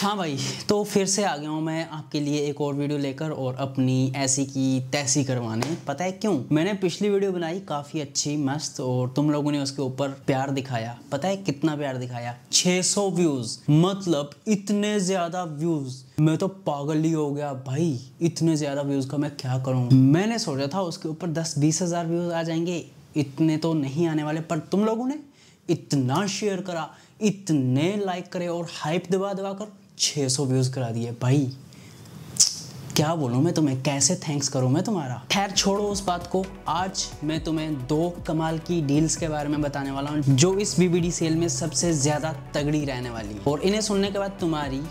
हाँ भाई, तो फिर से आ गया हूँ मैं आपके लिए एक और वीडियो लेकर और अपनी ऐसी की तैसी करवाने। पता है क्यों? मैंने पिछली वीडियो बनाई काफ़ी अच्छी मस्त और तुम लोगों ने उसके ऊपर प्यार दिखाया। पता है कितना प्यार दिखाया? 600 व्यूज़, मतलब इतने ज़्यादा व्यूज़। मैं तो पागल ही हो गया भाई, इतने ज़्यादा व्यूज़ का मैं क्या करूँ। मैंने सोचा था उसके ऊपर 10-20 हज़ार व्यूज़ आ जाएंगे, इतने तो नहीं आने वाले, पर तुम लोगों ने इतना शेयर करा, इतने लाइक करे और हाइप दबा दबा कर 600 व्यूज़ करा दिए भाई। क्या बोलूँ मैं तुम्हें, कैसे थैंक्स करूँ मैं तुम्हारा। खैर छोड़ो उस बात को। आज मैं तुम्हें 2 कमाल की डील्स के बारे में बताने वाला हूँ जो इस वीबीडी सेल में सबसे ज़्यादा तगड़ी रहने वाली है और इन्हें सुनने के बाद तुम्हारी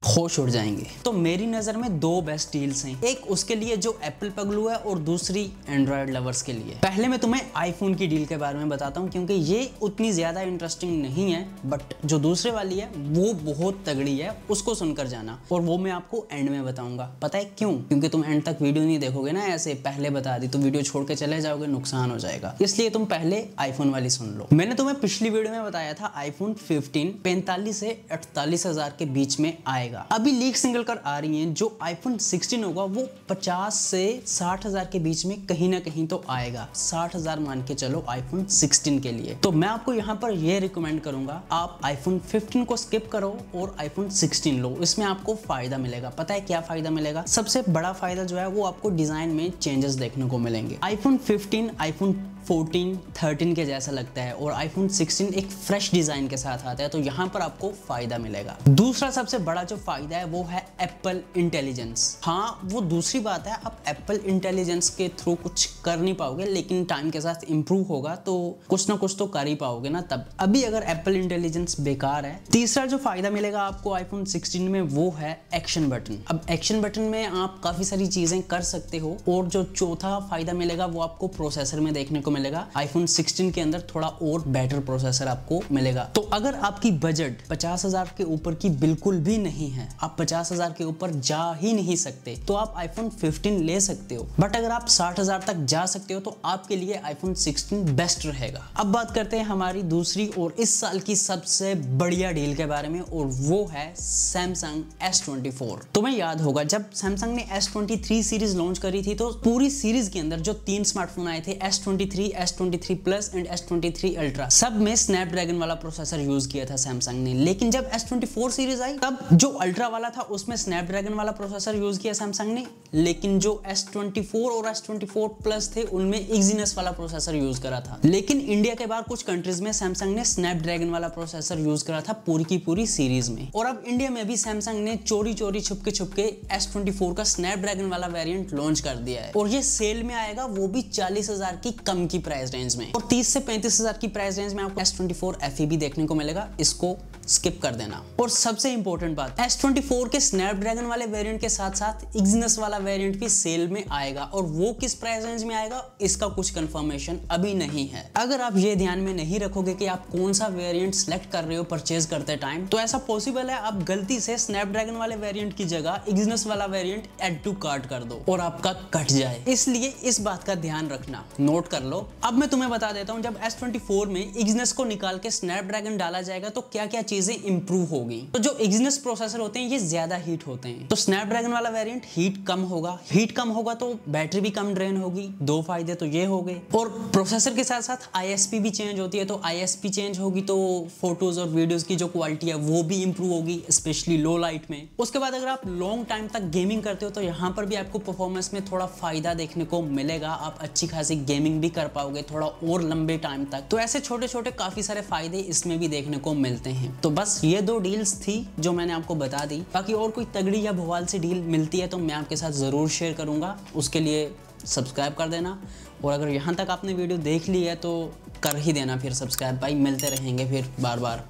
होश उड़ जाएंगे। तो मेरी नज़र में 2 बेस्ट डील्स हैं, एक उसके लिए जो एप्पल पगलू है और दूसरी एंड्रॉयड लवर्स के लिए। पहले मैं तुम्हें आईफोन की डील के बारे में बताता हूँ क्योंकि ये उतनी ज़्यादा इंटरेस्टिंग नहीं है, बट जो दूसरे वाली है वो बहुत तगड़ी है, उसको सुनकर जाना और वो मैं आपको एंड में बताऊंगा। पता है क्यों? क्योंकि तुम एंड तक वीडियो नहीं देखोगे ना, ऐसे पहले बता दी तो वीडियो छोड़ के चले जाओगे, नुकसान हो जाएगा, इसलिए तुम पहले आईफोन वाली सुन लो। मैंने तुम्हें पिछली वीडियो में बताया था आईफोन 15 45 से 48 हज़ार के बीच में आएगा। अभी लीक्स निकल कर आ रही हैं, जो आईफोन 16 होगा वो 50 से 60 हज़ार के बीच में कहीं ना कहीं तो आएगा। 60 हज़ार मान के चलो आईफोन 16 के लिए। तो मैं आपको यहाँ पर ये रिकमेंड करूंगा, आप आईफोन 15 को स्किप करो और आईफोन 16 लो, इसमें आपको फायदा मिलेगा। पता है क्या फायदा मिलेगा? सबसे बड़ा फायदा जो है वो आपको डिजाइन में चेंजेस देखने को मिलेंगे। आईफोन 15 आईफोन 14, 13 के जैसा लगता है और आईफोन 16 एक फ्रेश डिजाइन के साथ आता है, तो यहाँ पर आपको फायदा मिलेगा। दूसरा सबसे बड़ा जो फायदा है वो है एप्पल इंटेलिजेंस। हाँ, वो दूसरी बात है, आप एप्पल इंटेलिजेंस के थ्रू कुछ कर नहीं पाओगे, लेकिन टाइम के साथ इंप्रूव होगा तो कुछ ना कुछ तो कर ही पाओगे ना तब। अभी अगर एप्पल इंटेलिजेंस बेकार है। तीसरा जो फायदा मिलेगा आपको आईफोन 16 में वो है एक्शन बटन। अब एक्शन बटन में आप काफी सारी चीजें कर सकते हो। और जो चौथा फायदा मिलेगा वो आपको प्रोसेसर में देखने को मिलेगा। आईफोन 16 के अंदर थोड़ा और बेटर प्रोसेसर आपको मिलेगा। तो अगर आपकी बजट 50 हज़ार के ऊपर की बिल्कुल भी नहीं है, आप 50 हज़ार के ऊपर जा ही नहीं सकते, तो आप आईफोन 15 ले सकते हो। बट अगर आप 60 हज़ार तक जा सकते हो तो आपके लिए आईफोन 16 बेस्ट रहेगा। अब बात करते हैं हमारी दूसरी और इस साल की सबसे बढ़िया डील के बारे में, और वो है सैमसंग S24। तुम्हें याद होगा जब सैमसंग ने S23 सीरीज लॉन्च करी थी तो पूरी सीरीज के अंदर जो 3 स्मार्टफोन आए थे, S23, S23 plus and S23 ultra, सब में स्नैपड्रैगन वाला प्रोसेसर यूज किया था सैमसंग ने। लेकिन जब S24 सीरीज आई तब जो अल्ट्रा वाला था उसमें स्नैपड्रैगन वाला प्रोसेसर यूज किया सैमसंग ने, लेकिन जो S24 और S24 प्लस थे उनमें एक्सिनस वाला प्रोसेसर यूज करा था। लेकिन इंडिया के बाहर कुछ कंट्रीज में सैमसंग ने स्नैपड्रैगन वाला प्रोसेसर यूज करा था पूरी की पूरी सीरीज में। और अब इंडिया में भी सैमसंग ने चोरी चोरी छुपके S24 का स्नैपड्रैगन वाला वेरिएंट लॉन्च कर दिया है और ये सेल में आएगा, वो भी 40 हज़ार की कम की प्राइस रेंज में, और 30 से 35 हज़ार की प्राइस रेंज में आपको S24 FE भी देखने को मिलेगा। इसको स्किप कर देना। और सबसे इंपॉर्टेंट बात, S24 के स्नैपड्रैगन वाले वेरिएंट के साथ साथ एक्सिनस वाला वेरिएंट भी सेल में आएगा, और वो किस प्राइस रेंज में आएगा इसका कुछ कंफर्मेशन अभी नहीं है। अगर आप ये ध्यान में नहीं रखोगे कि आप कौन सा वेरिएंट सेलेक्ट कर रहे हो परचेज करते टाइम, तो ऐसा पॉसिबल है आप गलती से स्नैपड्रैगन वाले वेरिएंट की जगह एक्सिनस वाला वेरिएंट ऐड टू कार्ट कर दो और आपका कट जाए। इसलिए इस बात का ध्यान रखना, नोट कर लो। अब मैं तुम्हें बता देता हूं, जब S24 में एक्सिनस को निकाल के स्नैपड्रैगन डाला जाएगा तो क्या क्या चीजें इंप्रूव होगी। तो जो एक्सिनस प्रोसेसर होते हैं ये ज्यादा हीट होते हैं, तो स्नैपड्रैगन वाला वेरिएंट हीट कम होगा तो बैटरी भी कम ड्रेन होगी। 2 फायदे तो ये हो गए। और प्रोसेसर के साथ साथ ISP भी चेंज होती है, तो ISP चेंज होगी तो फोटोज और वीडियोस की जो क्वालिटी है वो भी इंप्रूव होगी, स्पेशली लो लाइट में। उसके बाद अगर आप लॉन्ग टाइम तक गेमिंग करते हो तो यहाँ पर भी आपको परफॉर्मेंस में थोड़ा फायदा देखने को मिलेगा। आप अच्छी खासी गेमिंग भी कर पाओगे थोड़ा और लंबे टाइम तक। तो ऐसे छोटे छोटे काफी सारे फायदे इसमें भी देखने को मिलते हैं। तो बस ये 2 डील्स थी जो मैंने आपको बता दी। बाकी और कोई तगड़ी या भोवाल सी डील मिलती है तो मैं आपके साथ जरूर शेयर करूंगा। उसके लिए सब्सक्राइब कर देना, और अगर यहाँ तक आपने वीडियो देख ली है तो कर ही देना फिर सब्सक्राइब। भाई मिलते रहेंगे फिर बार बार।